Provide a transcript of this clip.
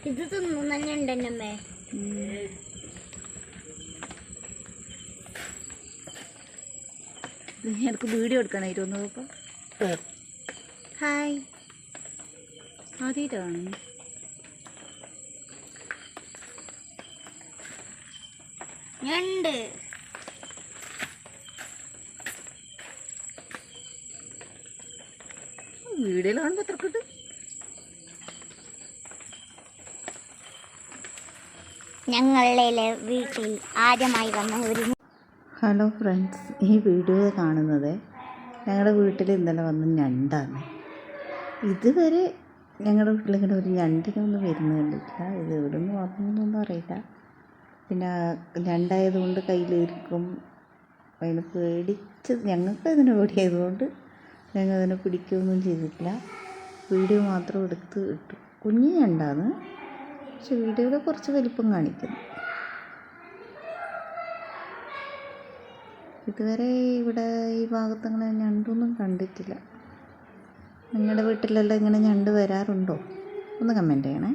ഇത് തിന്നു തന്നെ ഉണ്ടെന്നമ്മേ. എനിക്ക് വീഡിയോ എടുക്കാനായിട്ട് വന്നത്. ഇപ്പം ഹായ്, ആദ്യമായിട്ടാണ് ഞണ്ട്. വീഡിയോയിൽ കാണുമ്പോൾ എത്ര കിട്ടും. ഞങ്ങളുടെ വീട്ടിൽ ആദ്യമായി വന്ന ഒരു ഹലോ ഫ്രണ്ട്സ്, ഈ വീഡിയോ കാണുന്നത് ഞങ്ങളുടെ വീട്ടിൽ ഇന്നലെ വന്ന ഞണ്ടാണ്. ഇതുവരെ ഞങ്ങളുടെ വീട്ടിലിങ്ങനെ ഒരു ഞണ്ടിനൊന്നും വരുന്ന കണ്ടിട്ടില്ല. ഇത് എവിടെ നിന്ന് വന്നൊന്നും അറിയില്ല. പിന്നെ ഞണ്ടായതുകൊണ്ട് കയ്യിലിരിക്കും. അതിനെ പേടിച്ച് ഞങ്ങൾക്ക് അതിനെ പേടിയായതുകൊണ്ട് ഞങ്ങൾ അതിനെ പിടിക്കുകയൊന്നും ചെയ്തിട്ടില്ല. വീഡിയോ മാത്രം എടുത്ത് ഇട്ടു. കുഞ്ഞു ഞണ്ടാണ്, പക്ഷെ വീഡിയോയിൽ കുറച്ച് വലിപ്പം കാണിക്കുന്നു. ഇതുവരെ ഇവിടെ ഈ ഭാഗത്തങ്ങനെ ഞണ്ടൊന്നും കണ്ടിട്ടില്ല. നിങ്ങളുടെ വീട്ടിലെല്ലാം ഇങ്ങനെ ഞണ്ട് വരാറുണ്ടോ? ഒന്ന് കമൻറ്റ് ചെയ്യണേ.